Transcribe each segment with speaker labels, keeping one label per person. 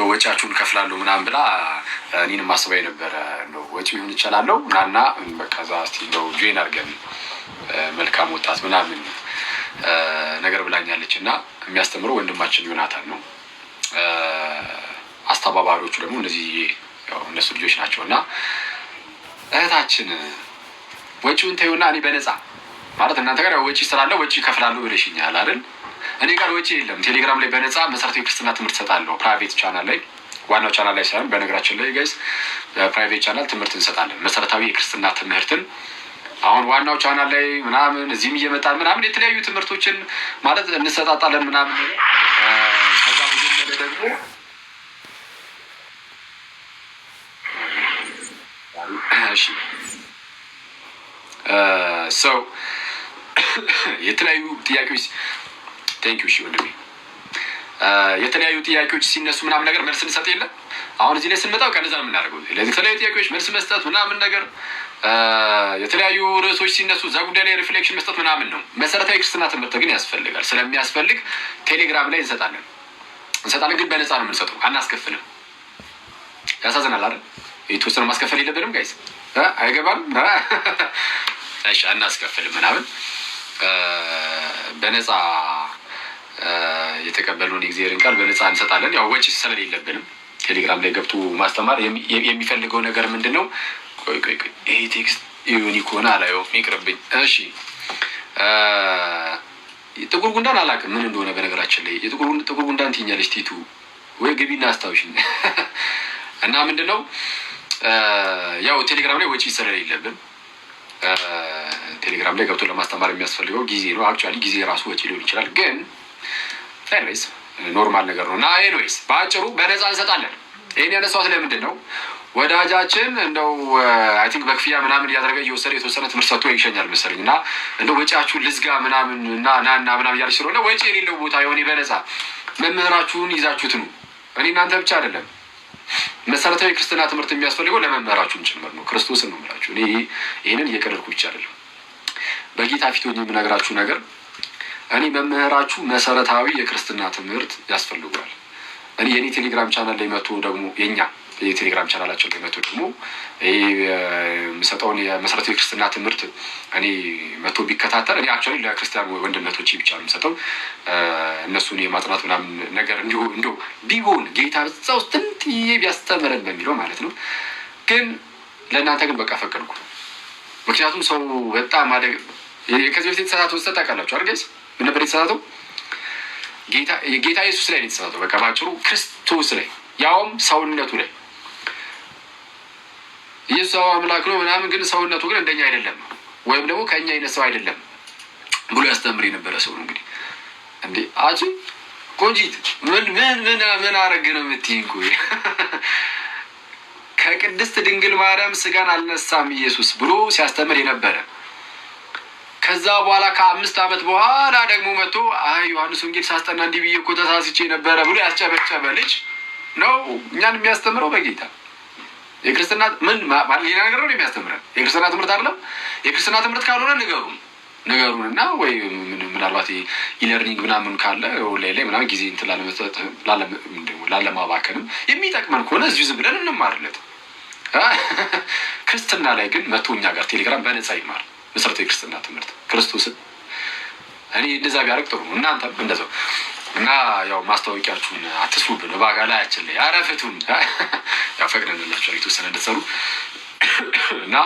Speaker 1: ወጪያችሁን ከፍላለሁ ምናምን ብላ እኔን ማስባ የነበረ ነው። ወጪ ይሁን ይችላለሁ ናና በቃ እዛ እስቲ እንደው ጆይን አድርገን መልካም ወጣት ምናምን ነገር ብላኛለች። እና የሚያስተምረው ወንድማችን ዮናታን ነው። አስተባባሪዎቹ ደግሞ እነዚህ ያው እነሱ ልጆች ናቸው። እና እህታችን ወጪውን ተይውና እኔ በነፃ ማለት እናንተ ጋር ወጪ ስላለ ወጪ ከፍላለሁ ብለሽኛል አይደል? እኔ ጋር ወጪ የለም። ቴሌግራም ላይ በነፃ መሰረታዊ ክርስትና ትምህርት ሰጣለሁ። ፕራይቬት ቻናል ላይ ዋናው ቻናል ላይ ሳይሆን በነገራችን ላይ ጋይስ ፕራይቬት ቻናል ትምህርት እንሰጣለን። መሰረታዊ የክርስትና ትምህርትን አሁን ዋናው ቻናል ላይ ምናምን እዚህም እየመጣን ምናምን የተለያዩ ትምህርቶችን ማለት እንሰጣጣለን ምናምን። ከዛ በጀመረ ደግሞ እሺ ሰው የተለያዩ ጥያቄዎች ቴንኪው። እሺ ወንድሜ የተለያዩ ጥያቄዎች ሲነሱ ምናምን ነገር መልስ እንሰጥ የለ። አሁን እዚህ ላይ ስንመጣው ከነዛ ነው የምናደርገው። የተለያዩ ጥያቄዎች መልስ መስጠት ምናምን ነገር የተለያዩ ርዕሶች ሲነሱ እዛ ጉዳይ ላይ ሪፍሌክሽን መስጠት ምናምን ነው። መሰረታዊ ክርስትና ትምህርት ግን ያስፈልጋል። ስለሚያስፈልግ ቴሌግራም ላይ እንሰጣለን፣ ግን በነፃ ነው የምንሰጠው፣ አናስከፍልም። ያሳዝናል አይደል? የተወሰነ ማስከፈል የለብንም ጋይስ፣ አይገባም። እሺ አናስከፍልም ምናምን በነፃ የተቀበሉን የእግዚአብሔርን ቃል በነፃ እንሰጣለን። ያው ወጪ ስለሌለብንም ቴሌግራም ላይ ገብቶ ማስተማር የሚፈልገው ነገር ምንድን ነው? ቆይ ይሄ ቴክስት ዩኒ ከሆነ አላየውም ይቅርብኝ። እሺ ጥቁር ጉንዳን አላውቅም ምን እንደሆነ በነገራችን ላይ ጥቁር ጉንዳን ትይኛለች ቲቱ ወይ ግቢና አስታውሽኝ። እና ምንድን ነው ያው ቴሌግራም ላይ ወጪ ስለሌለብን ቴሌግራም ላይ ገብቶ ለማስተማር የሚያስፈልገው ጊዜ ነው። አክቹዋሊ ጊዜ ራሱ ወጪ ሊሆን ይችላል፣ ግን ኤኒዌይስ ኖርማል ነገር ነው። እና ኤኒዌይስ በአጭሩ በነፃ እንሰጣለን። ይህን ያነሳሁት ለምንድን ነው? ወዳጃችን እንደው አይ ቲንክ በክፍያ ምናምን እያደረገ እየወሰደ የተወሰነ ትምህርት ሰጥቶ ይሸኛል መሰለኝ። እና እንደው ወጪያችሁን ልዝጋ ምናምን እና ናና ምናምን እያለች ስለሆነ ወጪ የሌለው ቦታ የሆነ በነፃ መምህራችሁን ይዛችሁት ነው። እኔ እናንተ ብቻ አይደለም መሰረታዊ ክርስትና ትምህርት የሚያስፈልገው ለመምህራችሁም ጭምር ነው። ክርስቶስን ነው የምላችሁ። እኔ ይህንን እየቀለድኩ ብቻ አይደለም፣ በጌታ ፊት ሆኜ የምነግራችሁ ነገር እኔ መምህራችሁ መሰረታዊ የክርስትና ትምህርት ያስፈልጓል። እኔ የኔ ቴሌግራም ቻናል ላይ መጥቶ ደግሞ የኛ የቴሌግራም ቻናላችን ላይ መጥቶ ደግሞ የምሰጠውን የመሰረታዊ ክርስትና ትምህርት እኔ መጥቶ ቢከታተል እኔ አክቹዋሊ ለክርስቲያን ወንድነቶች ብቻ ነው የምሰጠው። እነሱን የማጥናት ምናምን ነገር እንዲሁ ቢሆን ጌታ እዛ ውስጥ ትንጥዬ ቢያስተምረን በሚለው ማለት ነው። ግን ለእናንተ ግን በቃ ፈቀድኩ። ምክንያቱም ሰው በጣም አደግ ከዚህ በፊት የተሳሳተው ስህተት ታውቃላችሁ አይደል? ምን ነበር የተሳሳተው? ጌታ ኢየሱስ ላይ ነው የተሳሳተው። በቃ ባጭሩ ክርስቶስ ላይ ያውም ሰውነቱ ላይ ኢየሱስ አምላክ ነው ምናምን፣ ግን ሰውነቱ ግን እንደኛ አይደለም ወይም ደግሞ ከኛ አይነት ሰው አይደለም ብሎ ያስተምር የነበረ ሰው ነው። እንግዲህ እንዴ አጂ ቆንጂት ምን አረግ ነው የምትይኝ? ከቅድስት ድንግል ማርያም ስጋን አልነሳም ኢየሱስ ብሎ ሲያስተምር የነበረ ከዛ በኋላ ከ5 ዓመት በኋላ ደግሞ መጥቶ ዮሐንስ ወንጌል ሳስጠና እንዲህ ብዬ እኮ ተሳስቼ ነበረ ብሎ ያስጨበጨበ ልጅ ነው እኛን የሚያስተምረው በጌታ። የክርስትና ምን ሌላ ነገር ነው የሚያስተምረን? የክርስትና ትምህርት አይደለም። የክርስትና ትምህርት ካልሆነ ንገሩን እና ወይ ምናልባት ኢለርኒንግ ምናምን ካለ ላይ ምናምን ጊዜ እንትን ላለመስጠት ላለማባከንም የሚጠቅመን ከሆነ እዚሁ ዝም ብለን እንማርለት። ክርስትና ላይ ግን መቶ እኛ ጋር ቴሌግራም በነፃ ይማር መሰረታዊ ክርስትና ትምህርት ክርስቶስን። እኔ እንደዛ ቢያደርግ ጥሩ ነው፣ እናንተም እንደዛው። እና ያው ማስታወቂያችሁን አትስቡብን በባጋ ላያችን ላይ አረፍቱን ያው ፈቅደንላችኋል የተወሰነ እንድትሰሩ። እና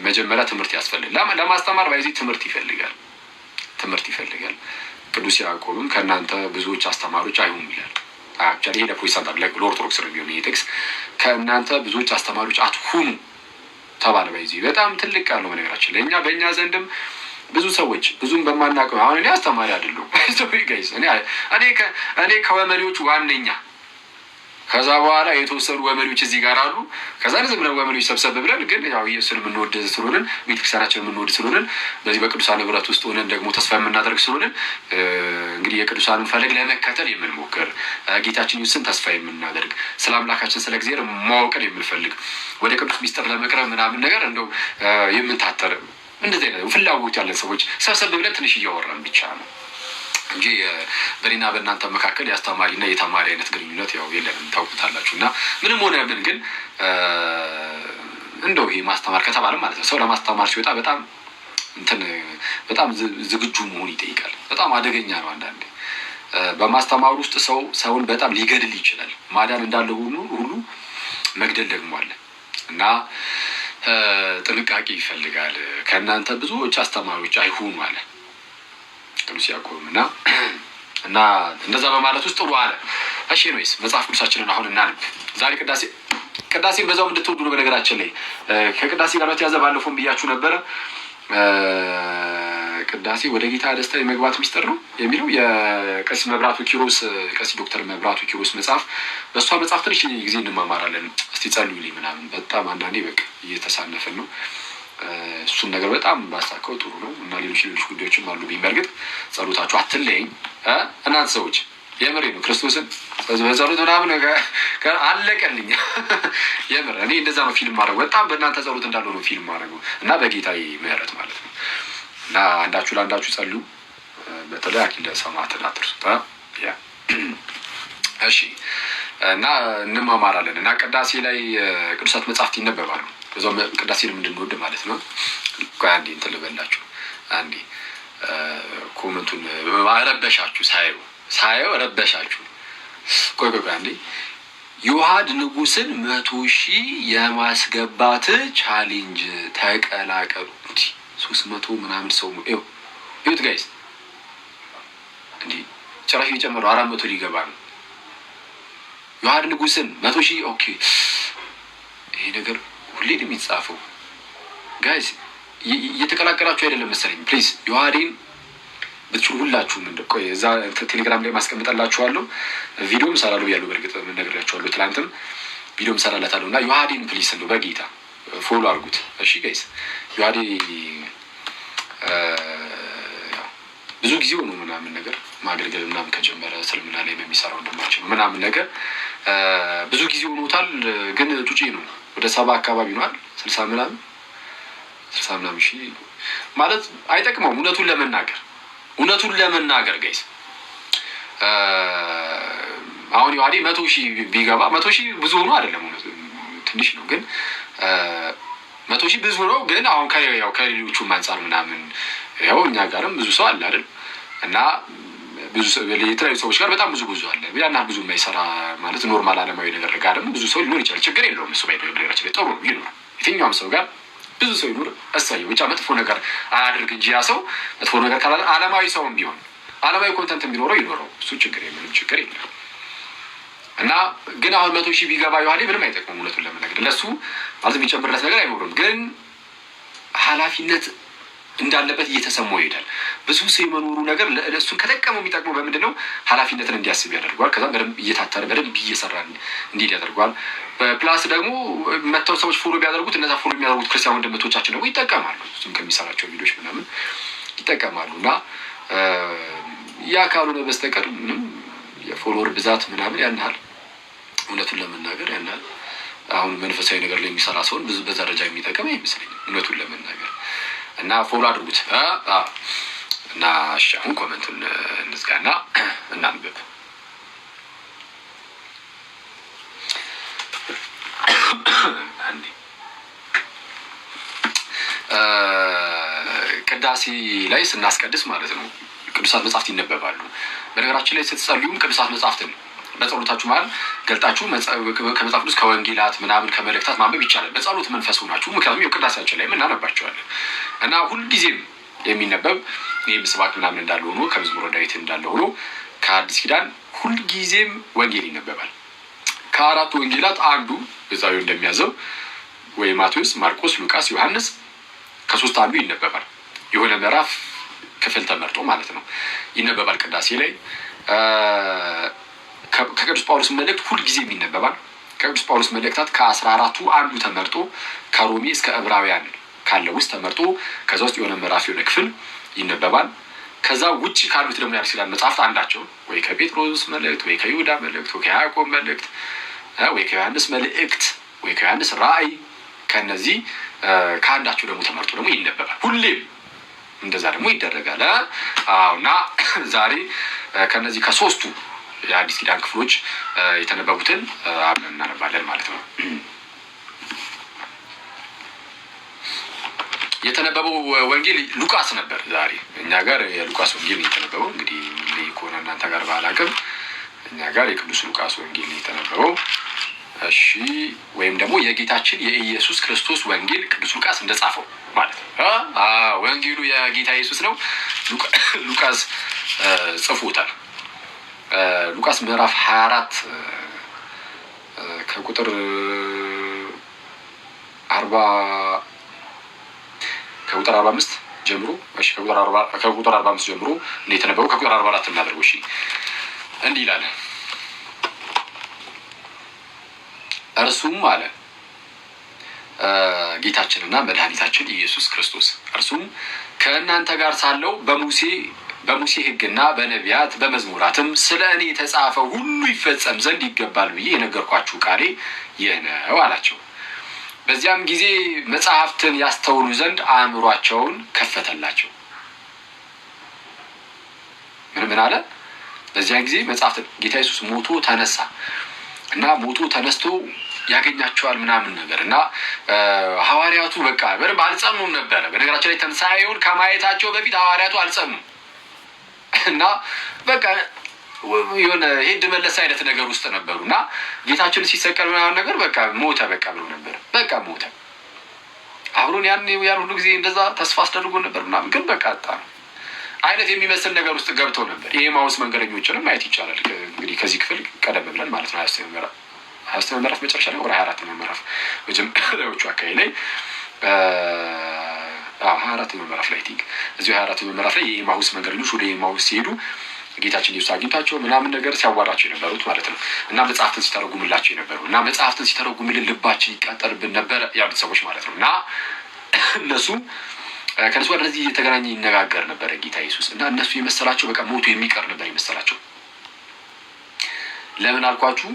Speaker 1: መጀመሪያ ትምህርት ያስፈልጋል። ለማስተማር ባይዚ ትምህርት ይፈልጋል። ቅዱስ ያዕቆብም ከእናንተ ብዙዎች አስተማሪዎች አይሁኑ ይላል። አክቹዋሊ ይሄ ለፕሮቴስታንት ለኦርቶዶክስ ነው የሚሆነው ይሄ ጥቅስ። ከእናንተ ብዙዎች አስተማሪዎች አትሁኑ ተባለ። ባይዚ በጣም ትልቅ ቃል ነው በነገራችን ላይ። በእኛ ዘንድም ብዙ ሰዎች ብዙም በማናውቀው አሁን እኔ አስተማሪ አይደለሁም ጋይስ። እኔ ከወመሪዎቹ ዋነኛ ከዛ በኋላ የተወሰኑ ወመሪዎች እዚህ ጋር አሉ። ከዛ ዝም ብለን ወመሪዎች ሰብሰብ ብለን ግን ያው ኢየሱስን የምንወድ ስለሆንን ቤተክርስቲያናችንን የምንወድ ስለሆንን በዚህ በቅዱሳን ህብረት ውስጥ ሆነን ደግሞ ተስፋ የምናደርግ ስለሆንን እንግዲህ የቅዱሳንን ፈለግ ለመከተል የምንሞክር ጌታችን ኢየሱስን ተስፋ የምናደርግ ስለ አምላካችን ስለ እግዚአብሔር ማወቅን የምንፈልግ ወደ ቅዱስ ሚስጥር ለመቅረብ ምናምን ነገር እንደው የምንታተር እንደዚህ አይነት ፍላጎት ያለን ሰዎች ሰብሰብ ብለን ትንሽ እያወራን ብቻ ነው። እንጂ በእኔና በእናንተ መካከል የአስተማሪና የተማሪ አይነት ግንኙነት ያው የለንም፣ ታውቁታላችሁ። እና ምንም ሆነ ምን ግን እንደው ይሄ ማስተማር ከተባለ ማለት ነው ሰው ለማስተማር ሲወጣ በጣም ዝግጁ መሆን ይጠይቃል። በጣም አደገኛ ነው። አንዳንዴ በማስተማር ውስጥ ሰውን በጣም ሊገድል ይችላል። ማዳን እንዳለ ሁሉ መግደል ደግሞ አለ እና ጥንቃቄ ይፈልጋል። ከእናንተ ብዙዎች አስተማሪዎች አይሁኑ አለ ቅዱስ ያዕቆብ እና እንደዛ በማለት ውስጥ ጥሩ አለ። እሺ ወይስ መጽሐፍ ቅዱሳችንን አሁን እናንብ። ዛሬ ቅዳሴን በዛው እንድትወዱ ነው። በነገራችን ላይ ከቅዳሴ ጋር በተያዘ ባለፈውን ብያችሁ ነበረ። ቅዳሴ ወደ ጌታ ደስታ የመግባት ሚስጥር ነው የሚለው የቀሲስ ዶክተር መብራቱ ኪሮስ መጽሐፍ። በእሷ መጽሐፍ ትንሽ ጊዜ እንማማራለን። እስቲ ጸልዩልኝ ምናምን። በጣም አንዳንዴ በቃ እየተሳነፍን ነው። እሱን ነገር በጣም ባሳካው ጥሩ ነው እና ሌሎች ጉዳዮችም አሉብኝ። በእርግጥ ጸሎታችሁ አትለይኝ እናንተ ሰዎች፣ የምሬ ነው። ክርስቶስን በጸሎት ምናምን አለቀልኝ። የምር እኔ እንደዛ ነው ፊልም ማድረገው። በጣም በእናንተ ጸሎት እንዳለው ነው ፊልም ማድረገው እና በጌታዬ ምሕረት ማለት ነው። እና አንዳችሁ ለአንዳችሁ ጸልዩ። በተለይ አኪለ ሰማዕትን አትርሱት። እሺ እና እንማማራለን እና ቅዳሴ ላይ ቅዱሳት መጽሐፍት ይነበባሉ። በዛው ቅዳሴንም እንድንወድ ማለት ነው። አንዴ እንትን ልበላችሁ። አንዴ ኮመንቱን ረበሻችሁ፣ ሳየው ረበሻችሁ። ቆይ አንዴ ዮሐድ ንጉስን 100,000 የማስገባት ቻሌንጅ ተቀላቀሉ። 300 ምናምን ሰው ይሁት ጋይስ እንዲ ጭራሽ እየጨመረው 400 ሊገባ ነው። ዮሐድ ንጉስን 100,000 ኦኬ። ይሄ ነገር ሁሌ ነው የሚጻፈው ጋይስ። እየተቀላቀላችሁ አይደለም መሰለኝ። ፕሊዝ ዮሐዴን ብትችሉ ሁላችሁም ቆይ እዛ ቴሌግራም ላይ ማስቀምጠላችኋለሁ። ቪዲዮም ሰራለሁ ያለው በእርግጥ ነግሬያችኋለሁ። ትናንትም ቪዲዮም ሰራላታለሁ እና ዮሐዴን ፕሊዝ እንደው በጌታ ፎሎ አድርጉት እሺ ጋይስ። ዮሐዴ ብዙ ጊዜው ነው ምናምን ነገር ማገልገል ምናምን ከጀመረ እስልምና ላይ በሚሰራው እንደማቸው ምናምን ነገር ብዙ ጊዜ ሆኖታል። ግን ጩጪ ነው። ወደ 70 አካባቢ ነዋል። 60 ምናምን ሺህ ማለት አይጠቅመውም። እውነቱን ለመናገር ጋይስ አሁን ዮሐዴ 100,000 ቢገባ 100,000 ብዙ ሆኖ አይደለም፣ ትንሽ ነው። ግን 100,000 ብዙ ነው። ግን አሁን ከሌሎቹም አንጻር ምናምን ያው እኛ ጋርም ብዙ ሰው አለ አይደል? እና ብዙ የተለያዩ ሰዎች ጋር በጣም ብዙ አለ። ያና ብዙ የማይሰራ ማለት ኖርማል አለማዊ ነገር ጋር ደግሞ ብዙ ሰው ሊኖር ይችላል። ችግር የለውም። እሱ ባይደው ነገራችን ላይ ጥሩ ነው ይኖር። የትኛውም ሰው ጋር ብዙ ሰው ይኖር እሰየው። ብቻ መጥፎ ነገር አያድርግ እንጂ ያ ሰው መጥፎ ነገር ካላለ አለማዊ ሰውም ቢሆን አለማዊ ኮንተንት ቢኖረው ይኖረው፣ እሱ ችግር የለም። እና ግን አሁን 100,000 ቢገባ ዮሐዴ ምንም አይጠቅምም። እውነቱን ለመናገር ለሱ ማለት የሚጨምርለት ነገር አይኖርም። ግን ኃላፊነት እንዳለበት እየተሰማው ይሄዳል። ብዙ ሰው የመኖሩ ነገር እሱን ከጠቀመው የሚጠቅመው በምንድን ነው? ኃላፊነትን እንዲያስብ ያደርገዋል። ከዛ በደንብ እየታተረ በደንብ እየሰራ እንዲሄድ ያደርገዋል። ፕላስ ደግሞ መተው ሰዎች ፎሎ ቢያደርጉት እነዛ ፎሎ የሚያደርጉት ክርስቲያን ወንድሞቻችን ደግሞ ይጠቀማሉ። እሱም ከሚሰራቸው ቪዲዮች ምናምን ይጠቀማሉ። እና ያ ካልሆነ በስተቀር ምንም የፎሎወር ብዛት ምናምን ያንሃል እውነቱን ለመናገር ያንሃል አሁን መንፈሳዊ ነገር ላይ የሚሰራ ሰውን ብዙ በዛ ደረጃ የሚጠቀም አይመስለኝም እውነቱን ለመናገር። እና ፎሎ አድርጉት እና እሺ አሁን ኮመንቱን እንዝጋና እናንብብ። ቅዳሴ ላይ ስናስቀድስ ማለት ነው ቅዱሳት መጽሐፍት ይነበባሉ። በነገራችን ላይ ስትጸልዩም ቅዱሳት መጽሐፍትን በጸሎታችሁ ማለት ገልጣችሁ ከመጽሐፍ ቅዱስ ከወንጌላት ምናምን ከመልእክታት ማንበብ ይቻላል በጸሎት መንፈስ ሆናችሁ። ምክንያቱም የቅዳሴያችን ላይ እናነባቸዋለን እና ሁልጊዜም የሚነበብ ይህም ስብሐት ምናምን እንዳለ ሆኖ ከመዝሙረ ዳዊት እንዳለ ሆኖ ከአዲስ ኪዳን ሁልጊዜም ወንጌል ይነበባል። ከአራቱ ወንጌላት አንዱ በዛው እንደሚያዘው ወይ ማቴዎስ፣ ማርቆስ፣ ሉቃስ፣ ዮሐንስ ከሶስት አንዱ ይነበባል። የሆነ ምዕራፍ ክፍል ተመርጦ ማለት ነው ይነበባል ቅዳሴ ላይ። ከቅዱስ ጳውሎስ መልእክት ሁልጊዜም ይነበባል። ከቅዱስ ጳውሎስ መልእክታት ከ14ቱ አንዱ ተመርጦ ከሮሜ እስከ ዕብራውያን ካለው ውስጥ ተመርጦ ከዛ ውስጥ የሆነ ምዕራፍ የሆነ ክፍል ይነበባል። ከዛ ውጭ ካሉት ደግሞ የአዲስ ኪዳን መጽሐፍት አንዳቸው ወይ ከጴጥሮስ መልእክት ወይ ከይሁዳ መልእክት ወይ ከያዕቆብ መልእክት ወይ ከዮሐንስ መልእክት ወይ ከዮሐንስ ራእይ ከነዚህ ከአንዳቸው ደግሞ ተመርጦ ደግሞ ይነበባል። ሁሌም እንደዛ ደግሞ ይደረጋል። እና ዛሬ ከነዚህ ከሶስቱ የአዲስ ኪዳን ክፍሎች የተነበቡትን አብረን እናነባለን ማለት ነው። የተነበበው ወንጌል ሉቃስ ነበር። ዛሬ እኛ ጋር የሉቃስ ወንጌል የተነበበው እንግዲህ ከሆነ እናንተ ጋር ባላቅም እኛ ጋር የቅዱስ ሉቃስ ወንጌል የተነበበው። እሺ፣ ወይም ደግሞ የጌታችን የኢየሱስ ክርስቶስ ወንጌል ቅዱስ ሉቃስ እንደጻፈው ማለት ነው። ወንጌሉ የጌታ ኢየሱስ ነው። ሉቃስ ጽፎታል። ሉቃስ ምዕራፍ 24 ከቁጥር 45 ጀምሮ እሺ፣ ከቁጥር 45 ጀምሮ እንደ የተነበበው ከቁጥር 44 እናደርገው። እሺ፣ እንዲህ ይላል። እርሱም አለ ጌታችንና መድኃኒታችን ኢየሱስ ክርስቶስ እርሱም ከእናንተ ጋር ሳለው በሙሴ ሕግና በነቢያት በመዝሙራትም ስለ እኔ የተጻፈው ሁሉ ይፈጸም ዘንድ ይገባል ብዬ የነገርኳችሁ ቃሌ ይህ ነው አላቸው። በዚያም ጊዜ መጽሐፍትን ያስተውሉ ዘንድ አእምሯቸውን ከፈተላቸው። ምን አለ? በዚያን ጊዜ መጽሐፍትን ጌታ ኢየሱስ ሞቶ ተነሳ እና ሞቶ ተነስቶ ያገኛቸዋል ምናምን ነገር እና ሐዋርያቱ በቃ በደንብ አልጸኑም ነበረ። በነገራችን ላይ ትንሣኤውን ከማየታቸው በፊት ሐዋርያቱ አልጸኑም እና በቃ የሆነ ሄድ መለስ አይነት ነገር ውስጥ ነበሩ እና ጌታችን ሲሰቀል ምናምን ነገር በቃ ሞተ በቃ ብሎ ነበር። በቃ ሞተ። አብሮን ያን ሁሉ ጊዜ እንደዛ ተስፋ አስደርጎ ነበር ምናምን፣ ግን በቃ አጣ አይነት የሚመስል ነገር ውስጥ ገብተው ነበር። የኤማሁስ መንገደኞችንም ማየት ይቻላል እንግዲህ ከዚህ ክፍል ቀደም ብለን ማለት ነው። 20 ምዕራፍ መጨረሻ ላይ ወደ 24 ምዕራፍ መጀመሪያዎቹ አካባቢ ላይ 24 ምዕራፍ ላይ ቲንክ እዚሁ 24 ምዕራፍ ላይ የኤማሁስ መንገደኞች ወደ ኤማሁስ ሲሄዱ ጌታችን ኢየሱስ አግኝቷቸው ምናምን ነገር ሲያዋራቸው የነበሩት ማለት ነው እና መጽሐፍትን ሲተረጉምላቸው የነበሩ እና መጽሐፍትን ሲተረጉምልን ልባችን ይቃጠልብን ነበረ ያሉት ሰዎች ማለት ነው። እና እነሱ ከነሱ ጋር እንደዚህ እየተገናኘ ይነጋገር ነበረ ጌታ ኢየሱስ እና እነሱ የመሰላቸው በቃ ሞቱ የሚቀር ነበር የመሰላቸው። ለምን አልኳችሁ?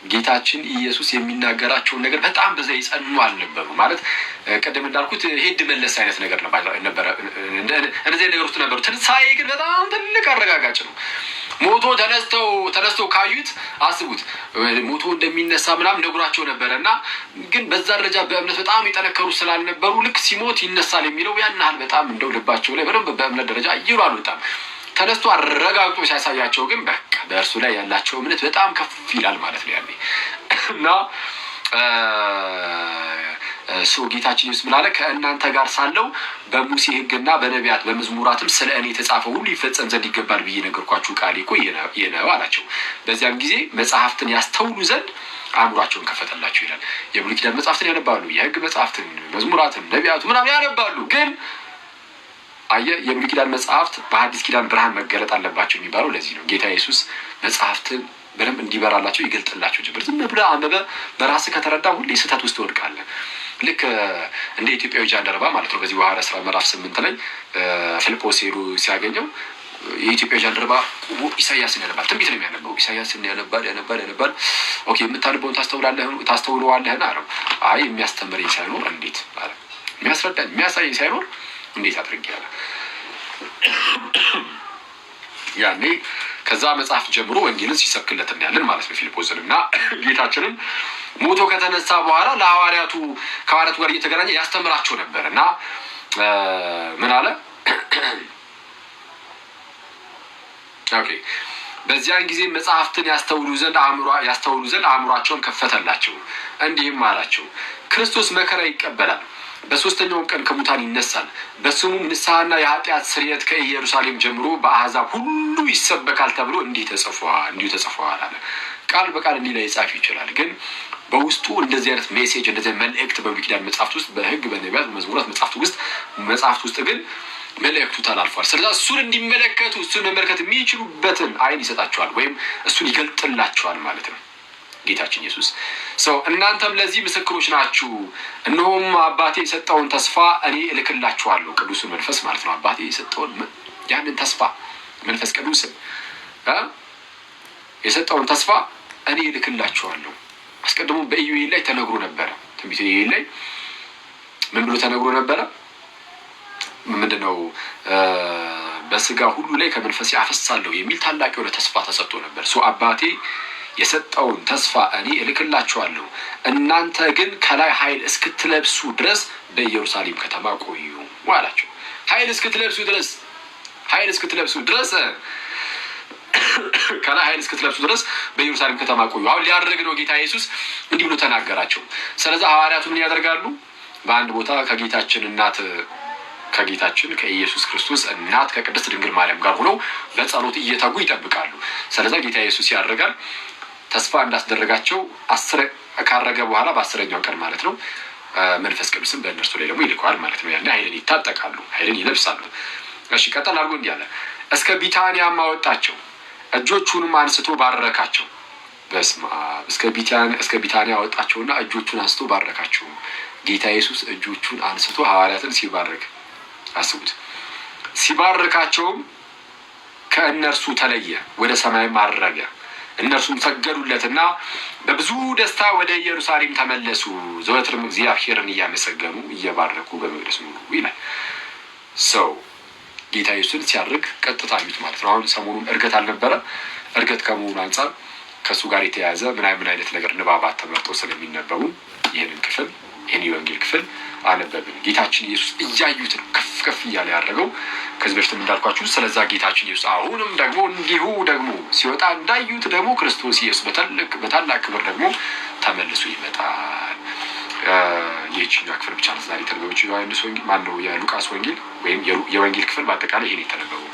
Speaker 1: ጌታችን ኢየሱስ የሚናገራቸውን ነገር በጣም በዛ ይጸኑ አልነበሩ ማለት ቀደም እንዳልኩት ሄድ መለስ አይነት ነገር ነበረ። እንደዚህ ነገር ውስጥ ነበሩ። ትንሣኤ ግን በጣም ትልቅ አረጋጋጭ ነው። ሞቶ ተነስተው ካዩት አስቡት፣ ሞቶ እንደሚነሳ ምናምን ነግሯቸው ነበረ እና ግን በዛ ደረጃ በእምነት በጣም የጠነከሩ ስላልነበሩ ልክ ሲሞት ይነሳል የሚለው ያን ያህል በጣም እንደው ልባቸው ላይ በደንብ በእምነት ደረጃ ይሉ አልወጣም። ተነስቶ አረጋግጦ ሲያሳያቸው ግን በቃ በእርሱ ላይ ያላቸው እምነት በጣም ከፍ ይላል ማለት ነው ያኔ እና ጌታችን ኢየሱስ ምን አለ? ከእናንተ ጋር ሳለው በሙሴ ሕግና በነቢያት በመዝሙራትም ስለ እኔ የተጻፈው ሁሉ ይፈጸም ዘንድ ይገባል ብዬ ነገርኳችሁ ቃሌ እኮ ይህ ነው አላቸው። በዚያም ጊዜ መጽሐፍትን ያስተውሉ ዘንድ አእምሯቸውን ከፈተላቸው ይላል። የብሉይ ኪዳን መጽሐፍትን ያነባሉ፣ የሕግ መጽሐፍትን፣ መዝሙራትን፣ ነቢያቱ ምናምን ያነባሉ። ግን የብሉይ ኪዳን መጽሐፍት በሐዲስ ኪዳን ብርሃን መገለጥ አለባቸው የሚባለው ለዚህ ነው። ጌታ ኢየሱስ መጽሐፍትን በደንብ እንዲበራላቸው ይገልጥላቸው ጀመር። ዝም ብለህ አንብበ በራስህ ከተረዳ ሁሌ ስህተት ውስጥ ትወድቃለህ። ልክ እንደ ኢትዮጵያዊ ጃንደረባ ማለት ነው። በዚህ በሐዋርያት ሥራ ምዕራፍ 8 ላይ ፊልጶስ ሄዱ ሲያገኘው የኢትዮጵያ ጃንደረባ ኢሳያስን ያነባል፣ ትንቢት ነው የሚያነበው። ኢሳያስን ያነባል። ኦኬ የምታነበውን ታስተውለዋለህን አለው። አይ የሚያስተምረኝ ሳይኖር እንዴት አለ። የሚያስረዳኝ የሚያሳየኝ ሳይኖር እንዴት አድርጌ አለ። ያኔ ከዛ መጽሐፍ ጀምሮ ወንጌልን ሲሰብክለት እናያለን ማለት ነው ፊልጶስን እና ጌታችንም ሞቶ ከተነሳ በኋላ ከሐዋርያቱ ጋር እየተገናኘ ያስተምራቸው ነበር እና ምን አለ? ኦኬ በዚያን ጊዜ መጽሐፍትን ያስተውሉ ዘንድ አእምሯቸውን ከፈተላቸው፣ እንዲህም አላቸው ክርስቶስ መከራ ይቀበላል፣ በሶስተኛውም ቀን ከሙታን ይነሳል፣ በስሙም ንስሐና የኃጢአት ስርየት ከኢየሩሳሌም ጀምሮ በአሕዛብ ሁሉ ይሰበካል ተብሎ እንዲሁ ተጽፏል አለ። ቃል በቃል እንዲህ ላይ ጻፍ ይችላል፣ ግን በውስጡ እንደዚህ አይነት ሜሴጅ እንደዚህ መልእክት በብሉይ ኪዳን መጽሐፍት ውስጥ በሕግ በነቢያት በመዝሙራት መጽሐፍት ውስጥ ግን መልእክቱ ተላልፏል። ስለዚህ እሱን እንዲመለከቱ እሱን መመልከት የሚችሉበትን ዓይን ይሰጣቸዋል ወይም እሱን ይገልጥላቸዋል ማለት ነው ጌታችን ኢየሱስ። እናንተም ለዚህ ምስክሮች ናችሁ። እነሆም አባቴ የሰጠውን ተስፋ እኔ እልክላችኋለሁ። ቅዱሱን መንፈስ ማለት ነው። አባቴ የሰጠውን ያንን ተስፋ መንፈስ ቅዱስን የሰጠውን ተስፋ እኔ እልክላችኋለሁ። አስቀድሞ በኢዩኤል ላይ ተነግሮ ነበረ። ትንቢተ ኢዩኤል ላይ ምን ብሎ ተነግሮ ነበረ? ምንድነው በስጋ ሁሉ ላይ ከመንፈሴ አፈሳለሁ የሚል ታላቅ የሆነ ተስፋ ተሰጥቶ ነበር። አባቴ የሰጠውን ተስፋ እኔ እልክላችኋለሁ፣ እናንተ ግን ከላይ ኃይል እስክትለብሱ ድረስ በኢየሩሳሌም ከተማ ቆዩ አላቸው። ኃይል እስክትለብሱ ድረስ ከላይ ኃይል እስክትለብሱ ድረስ በኢየሩሳሌም ከተማ ቆዩ። አሁን ሊያደርግ ነው ጌታ ኢየሱስ እንዲህ ብሎ ተናገራቸው። ስለዚህ ሐዋርያቱ ምን ያደርጋሉ? በአንድ ቦታ ከጌታችን ከኢየሱስ ክርስቶስ እናት ከቅድስት ድንግል ማርያም ጋር ሆነው በጸሎት እየተጉ ይጠብቃሉ። ስለዚህ ጌታ ኢየሱስ ያደርጋል ተስፋ እንዳስደረጋቸው ካረገ በኋላ በ10ኛው ቀን ማለት ነው መንፈስ ቅዱስን በእነርሱ ላይ ደግሞ ይልከዋል ማለት ነው። ያኔ ኃይልን ይታጠቃሉ፣ ኃይልን ይለብሳሉ። እሺ ቀጠል አድርጎ እንዲህ አለ። እስከ ቢታንያም አወጣቸው፣ እጆቹንም አንስቶ ባረካቸው። በስመ አብ። እስከ ቢታንያ አወጣቸውና እጆቹን አንስቶ ባረካቸው። ጌታ ኢየሱስ እጆቹን አንስቶ ሐዋርያትን ሲባርክ አስቡት። ሲባርካቸውም ከእነርሱ ተለየ፣ ወደ ሰማይ ማረገ። እነርሱም ሰገዱለትና በብዙ ደስታ ወደ ኢየሩሳሌም ተመለሱ፣ ዘወትርም እግዚአብሔርን እያመሰገኑ እየባረኩ በመቅደስ ኖሩ ይላል። ሰው ጌታ ኢየሱስን ሲያርግ ቀጥታ አዩት ማለት ነው። አሁን ሰሞኑን እርገት አልነበረ? እርገት ከመሆኑ አንጻር ከእሱ ጋር የተያያዘ ምን አይነት ነገር ንባባት ተመርጦ ስለሚነበቡ ይህን የወንጌል ክፍል አነበብን። ጌታችን ኢየሱስ እያዩት ነው ከፍ ከፍ እያለ ያደረገው። ከዚህ በፊትም እንዳልኳችሁ ስለዛ ጌታችን ኢየሱስ አሁንም ደግሞ እንዲሁ ደግሞ ሲወጣ እንዳዩት ደግሞ ክርስቶስ ኢየሱስ በታላቅ ክብር ደግሞ ተመልሶ ይመጣል። ይህችኛው ክፍል ብቻ ዛሬ የተነበበችው የሉቃስ ወንጌል ወይም የወንጌል ክፍል በአጠቃላይ ይሄን የተነበበው